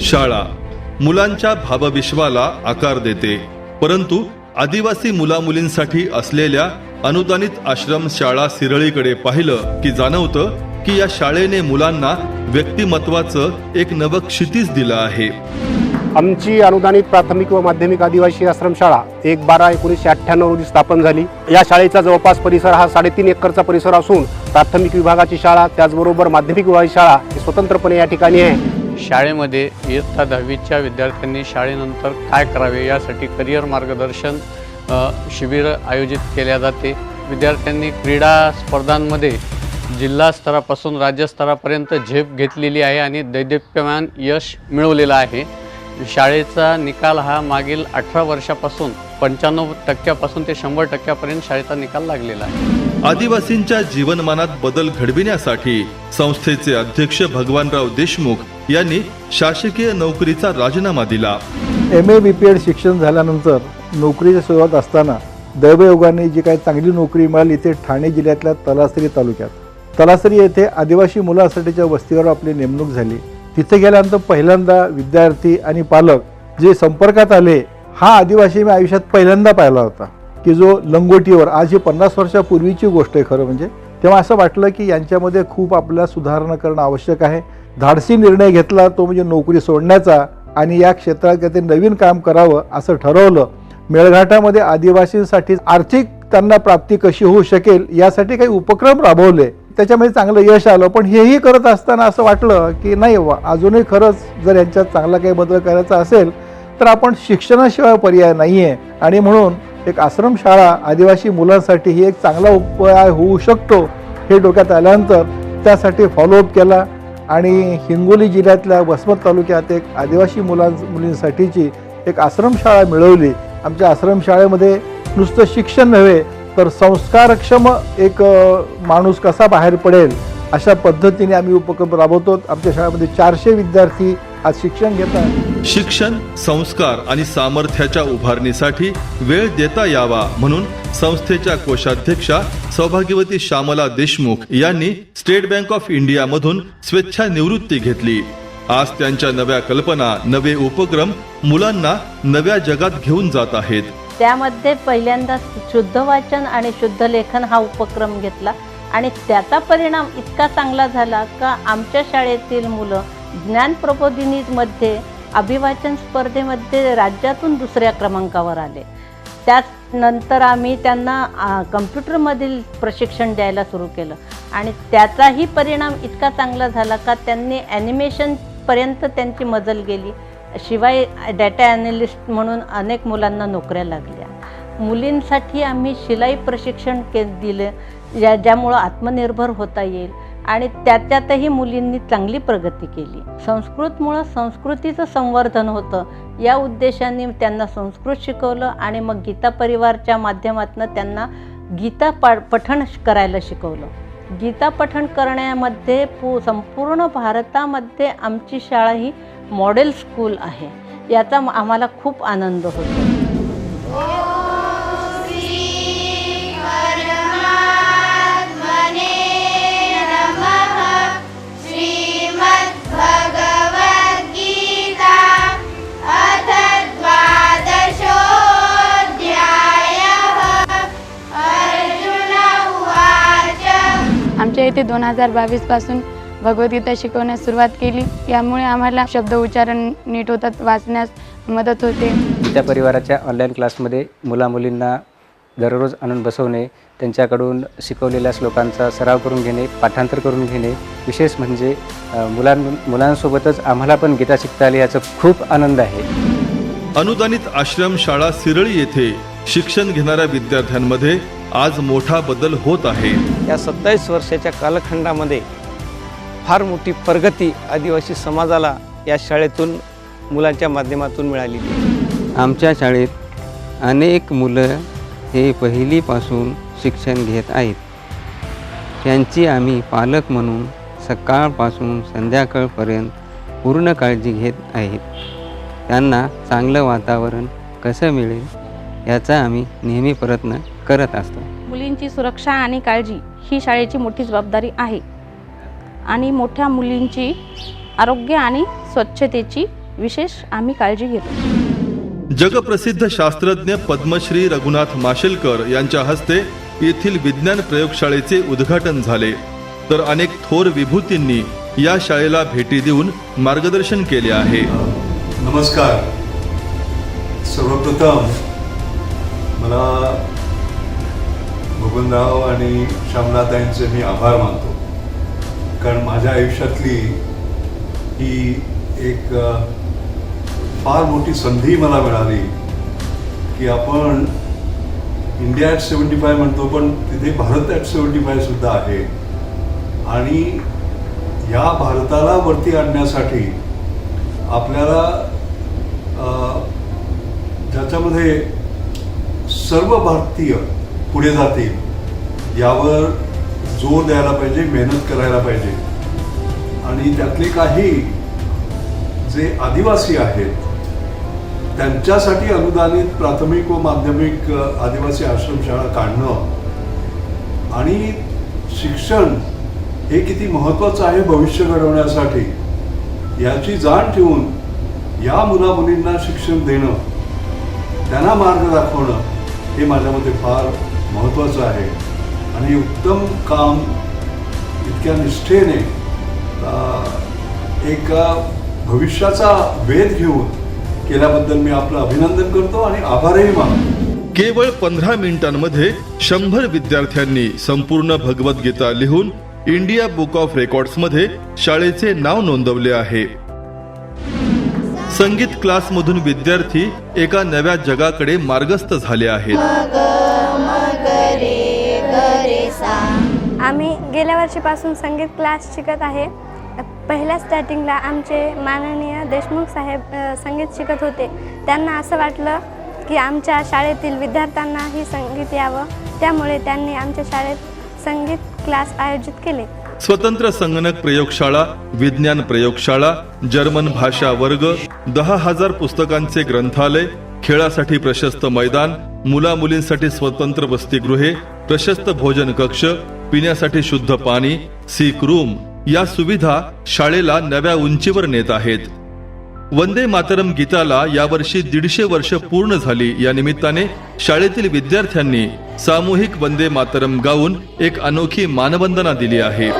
शाळा मुलांच्या भावविश्वाला आकार देते, परंतु आदिवासी मुलामुलींसाठी असलेल्या अनुदानित आश्रम शाळा सिरळीकडे पाहिलं की जाणवतं की या शाळेने मुलांना व्यक्तिमत्वाचं एक नवं क्षितिज दिलं आहे. आमची अनुदानित प्राथमिक व माध्यमिक आदिवासी आश्रमशाळा 1/12/1998 रोजी स्थापन झाली. या शाळेचा जवळपास परिसर हा 3.5 एकरचा परिसर असून प्राथमिक विभागाची शाळा त्याचबरोबर माध्यमिक विभागाची शाळा ही स्वतंत्रपणे या ठिकाणी आहे. शाळेमध्ये इयत्ता 10वीच्या विद्यार्थ्यांनी शाळेनंतर काय करावे यासाठी करिअर मार्गदर्शन शिबिर आयोजित केले जाते. विद्यार्थ्यांनी क्रीडा स्पर्धांमध्ये जिल्हा स्तरापासून राज्यस्तरापर्यंत झेप घेतलेली आहे आणि दैदिप्यमान यश मिळवलेलं आहे. शाळेचा निकाल हा मागील 18 वर्षापासून 95% ते 100% शाळेचा निकाल लागलेला आहे. आदिवासींच्या जीवनमानात बदल घडविण्यासाठी संस्थेचे अध्यक्ष भगवानराव देशमुख यांनी शासकीय नोकरीचा राजीनामा दिला. MA BPEd शिक्षण झाल्यानंतर नोकरीची सुरुवात असताना दैवयोगाने जी काही चांगली नोकरी मिळाली ते ठाणे जिल्ह्यातल्या तलासरी तालुक्यात. तलासरी येथे आदिवासी मुलांसाठीच्या वस्तीवर आपली नेमणूक झाली. तिथे गेल्यानंतर पहिल्यांदा विद्यार्थी आणि पालक जे संपर्कात आले, हा आदिवासी मी आयुष्यात पहिल्यांदा पाहिला होता की जो लंगोटीवर, आज ही 50 वर्षापूर्वीची गोष्ट आहे खरं म्हणजे. तेव्हा असं वाटलं की यांच्यामध्ये खूप आपल्याला सुधारणा करणं आवश्यक आहे. धाडसी निर्णय घेतला तो म्हणजे नोकरी सोडण्याचा आणि या क्षेत्रात काहीतरी नवीन काम करावं असं ठरवलं. मेळघाटामध्ये आदिवासींसाठी आर्थिक त्यांना प्राप्ती कशी होऊ शकेल यासाठी काही उपक्रम राबवले, त्याच्यामध्ये चांगलं यश आलं. पण हेही करत असताना असं वाटलं की नाही अजूनही खरंच जर यांच्यात चांगला काही बदल करायचा असेल तर आपण शिक्षणाशिवाय पर्याय नाही आहे. आणि म्हणून एक आश्रमशाळा आदिवासी मुलांसाठी ही एक चांगला उपाय होऊ शकतो हे डोक्यात आल्यानंतर त्यासाठी फॉलोअप केला आणि हिंगोली जिल्ह्यातल्या वसमत तालुक्यात एक आदिवासी मुलींसाठीची एक आश्रमशाळा मिळवली. आमच्या आश्रमशाळेमध्ये नुसतं शिक्षण नव्हे तर संस्कारक्षम एक माणूस कसा बाहेर पडेल अशा पद्धतीने आम्ही उपक्रम राबवतो. आमच्या शाळेमध्ये 400 विद्यार्थी आज शिक्षण घेतात. शिक्षण, संस्कार आणि सामर्थ्याच्या उभारणीसाठी वेळ देता यावा म्हणून संस्थेच्या कोषाध्यक्षा सौभाग्यवती श्यामला देशमुख यांनी स्टेट बँक ऑफ इंडिया मधून स्वेच्छानिवृत्ती घेतली. आज त्यांच्या नव्या कल्पना, नवे उपक्रम मुलांना नव्या जगात घेऊन जात आहेत. त्यामध्ये पहिल्यांदा शुद्ध वाचन आणि शुद्ध लेखन हा उपक्रम घेतला आणि त्याचा परिणाम इतका चांगला झाला का आमच्या शाळेतील मुलं ज्ञान प्रबोधिनीमध्ये अभिवाचन स्पर्धेमध्ये राज्यातून 2ऱ्या क्रमांकावर आले. त्यानंतर आम्ही त्यांना कम्प्युटरमधील प्रशिक्षण द्यायला सुरू केलं आणि त्याचाही परिणाम इतका चांगला झाला का त्यांनी ॲनिमेशनपर्यंत त्यांची मजल गेली. शिवाय डेटा ॲनालिस्ट म्हणून अनेक मुलांना नोकऱ्या लागल्या. मुलींसाठी आम्ही शिलाई प्रशिक्षण दिले ज्यामुळं आत्मनिर्भर होता येईल आणि त्याच्यातही मुलींनी चांगली प्रगती केली. संस्कृतमुळं संस्कृतीचं संवर्धन होतं या उद्देशाने त्यांना संस्कृत शिकवलं आणि मग गीता परिवारच्या माध्यमातून त्यांना गीता पठण करायला शिकवलं. गीता पठण करण्यामध्ये संपूर्ण भारतामध्ये आमची शाळा ही मॉडेल स्कूल आहे. याचा आम्हाला खूप आनंद होतो. आमच्या इथे 2022 पासून भगवद्गीता शिकवण्यास सुरुवात केली. यामुळे आम्हाला शब्द उच्चारण नीट होतात, वाचण्यास मदत होते. त्या परिवाराच्या ऑनलाईन क्लासमध्ये मुलामुलींना दररोज आणून बसवणे, त्यांच्याकडून शिकवलेल्या श्लोकांचा सराव करून घेणे, पाठांतर करून घेणे, विशेष म्हणजे मुलांसोबतच आम्हाला पण गीता शिकता आली याचा खूप आनंद आहे. अनुदानित आश्रम शाळा सिरळी येथे शिक्षण घेणाऱ्या विद्यार्थ्यांमध्ये आज मोठा बदल होत आहे. या 27 वर्षाच्या कालखंडामध्ये फार मोठी प्रगती आदिवासी समाजाला या शाळेतून मुलांच्या माध्यमातून मिळाली. आमच्या शाळेत अनेक मुलं हे पहिलीपासून शिक्षण घेत आहेत. त्यांची आम्ही पालक म्हणून सकाळपासून संध्याकाळपर्यंत पूर्ण काळजी घेत आहेत. त्यांना चांगलं वातावरण कसं मिळेल याचा आम्ही नेहमी प्रयत्न करत असतो. मुलींची सुरक्षा आणि काळजी ही शाळेची मोठी जबाबदारी आहे आणि मोठ्या मुलींची आरोग्य आणि स्वच्छतेची विशेष आम्ही काळजी घेतो. जगप्रसिद्ध शास्त्रज्ञ पद्मश्री रघुनाथ माशेलकर यांच्या हस्ते येथील विज्ञान प्रयोगशाळेचे उद्घाटन झाले. तर अनेक थोर विभूतींनी या शाळेला भेटी देऊन मार्गदर्शन केले आहे. नमस्कार. सर्वप्रथम मला भगवानराव आणि श्यामलाताईंचे मी आभार मानतो, कारण माझ्या आयुष्यातली ही एक फार मोठी संधी मला मिळाली की आपण इंडिया ॲट 75 म्हणतो, पण तिथे भारत ॲट 75 सुद्धा आहे. आणि या भारताला वरती आणण्यासाठी आपल्याला ज्याच्यामध्ये सर्व भारतीय पुढे जातील यावर जोर द्यायला पाहिजे, मेहनत करायला पाहिजे. आणि त्यातले काही जे आदिवासी आहेत त्यांच्यासाठी अनुदानित प्राथमिक व माध्यमिक आदिवासी आश्रमशाळा काढणं आणि शिक्षण हे किती महत्त्वाचं आहे भविष्य घडवण्यासाठी याची जाण ठेवून या मुलामुलींना शिक्षण देणं, त्यांना मार्ग दाखवणं हे माझ्या मते फार महत्त्वाचं आहे. आणि उत्तम काम इतक्या निष्ठेने एका भविष्याचा वेध घेऊन केल्याबद्दल मी आपलं अभिनंदन करतो आणि आभारही मानतो. केवळ 15 मिनिटांमध्ये 100 विद्यार्थ्यांनी संपूर्ण भगवद्गीता लिहून इंडिया बुक ऑफ रेकॉर्ड्समध्ये शाळेचे नाव नोंदवले आहे. संगीत क्लासमधून विद्यार्थी एका नव्या जगाकडे मार्गस्थ झाले आहेत. आम्ही गेल्या वर्षीपासून संगीत क्लास शिकत आहे. पहिल्या स्टार्टिंगला आमचे माननीय देशमुख साहेब संगीत शिकत होते. त्यांना असं वाटलं की आमच्या शाळेतील विद्यार्थ्यांनाही संगीत यावं, त्यामुळे त्यांनी आमच्या शाळेत संगीत क्लास आयोजित केले. स्वतंत्र संगणक प्रयोगशाळा, विज्ञान प्रयोगशाळा, जर्मन भाषा वर्ग, 10,000 पुस्तकांचे ग्रंथालय, खेळासाठी प्रशस्त मैदान, मुला-मुलींसाठी स्वतंत्र वसतिगृहे, प्रशस्त भोजन कक्ष, पिण्यासाठी शुद्ध पाणी, सीक रूम या सुविधा शाळेला नव्या उंचीवर नेत आहेत. वंदे मातरम गीताला यावर्षी 150 वर्ष पूर्ण झाली. या निमित्ताने शाळेतील विद्यार्थ्यांनी सामूहिक वंदे मातरम गाऊन एक अनोखी मानवंदना दिली आहे.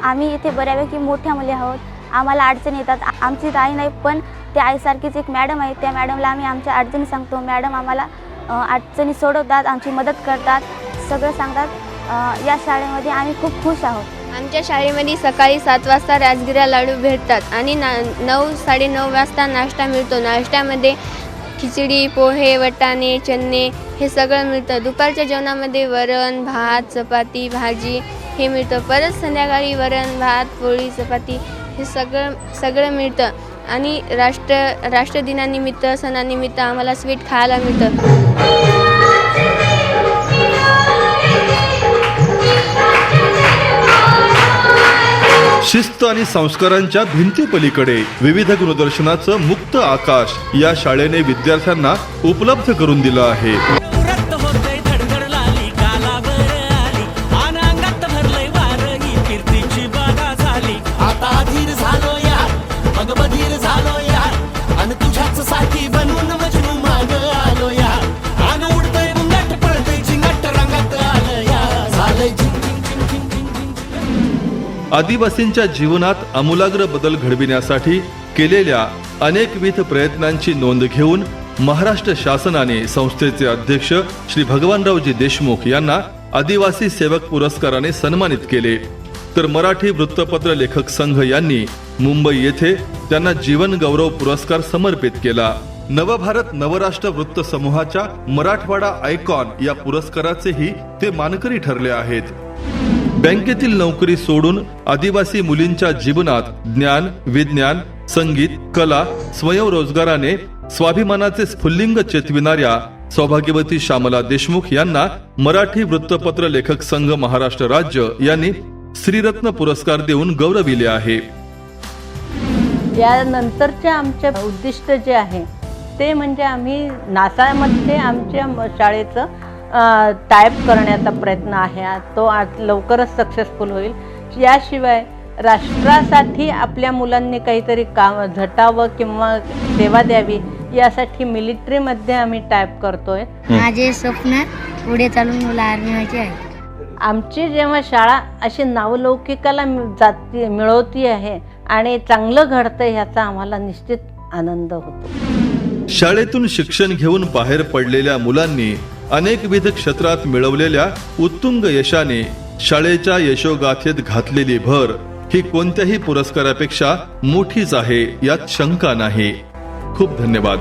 आम्ही इथे बऱ्यापैकी मोठ्या मुली आहोत. आम्हाला अडचणी येतात. आमची आई नाही, पण त्या आईसारखीच एक मॅडम आहे. त्या मॅडमला आम्ही आमच्या अडचणी सांगतो. मॅडम आम्हाला अडचणी सोडवतात, आमची मदत करतात, सगळं सांगतात. या शाळेमध्ये आम्ही खूप खुश आहोत. आमच्या शाळेमध्ये सकाळी 7 वाजता राजगिरा लाडू भेटतात आणि 9, 9:30 वाजता नाश्ता मिळतो. नाश्त्यामध्ये खिचडी, पोहे, वटाणे, चणे हे सगळं मिळतं. दुपारच्या जेवणामध्ये वरण, भात, चपाती, भाजी हे मिळतं. परत संध्याकाळी वरण, भात, पोळी, चपाती हे सगळं मिळतं. आणि राष्ट्रदिनानिमित्त, सणानिमित्त आम्हाला स्वीट खायला मिळतं. शिस्त आणि संस्कारांच्या भिंतीपलीकडे विविध गुणदर्शनाचं मुक्त आकाश या शाळेने विद्यार्थ्यांना उपलब्ध करून दिलं आहे. आदिवासींच्या जीवनात आमूलाग्र बदल घडविण्यासाठी केलेल्या अनेकविध प्रयत्नांची नोंद घेऊन महाराष्ट्र शासनाने संस्थेचे अध्यक्ष श्री भगवानरावजी देशमुख यांना आदिवासी सेवक पुरस्काराने सन्मानित केले. तर मराठी वृत्तपत्र लेखक संघ यांनी मुंबई येथे त्यांना जीवन गौरव पुरस्कार समर्पित केला. नवभारत नवराष्ट्र वृत्त समूहाच्या मराठवाडा आयकॉन या पुरस्काराचेही ते मानकरी ठरले आहेत. बँकेतील नोकरी सोडून आदिवासी मुलींच्या जीवनात ज्ञान, विज्ञान, संगीत, कला, स्वयंरोजगाराने स्वाभिमानाचे स्फुल्लिंग चेतविणाऱ्या सौभाग्यवती श्यामला देशमुख यांना मराठी वृत्तपत्र लेखक संघ महाराष्ट्र राज्य यांनी श्रीरत्न पुरस्कार देऊन गौरविले आहे. यानंतरचे आमचे उद्दिष्ट जे आहे ते म्हणजे आम्ही नासामध्ये आमच्या शाळेचं टाईप करण्याचा प्रयत्न आहे. तो आज लवकरच सक्सेसफुल होईल. याशिवाय राष्ट्रासाठी आपल्या मुलांनी काहीतरी काम झटावं किंवा सेवा द्यावी यासाठी मिलिटरीमध्ये आम्ही टाईप करतोय. माझे स्वप्न पुढे चालून मला आर्मी व्हायचे आहे. आमची जेव्हा शाळा अशी नावलौकिकाला मिळवती आहे आणि चांगलं घडतं ह्याचा आम्हाला निश्चित आनंद होतो. शाळेतून शिक्षण घेऊन बाहेर पडलेल्या मुलांनी अनेकविध क्षेत्रात मिळवलेल्या उत्तुंग यशाने शाळेच्या यशोगाथेत घातलेली भर ही कोणत्याही पुरस्कारापेक्षा मोठीच आहे, यात शंका नाही. खूप धन्यवाद.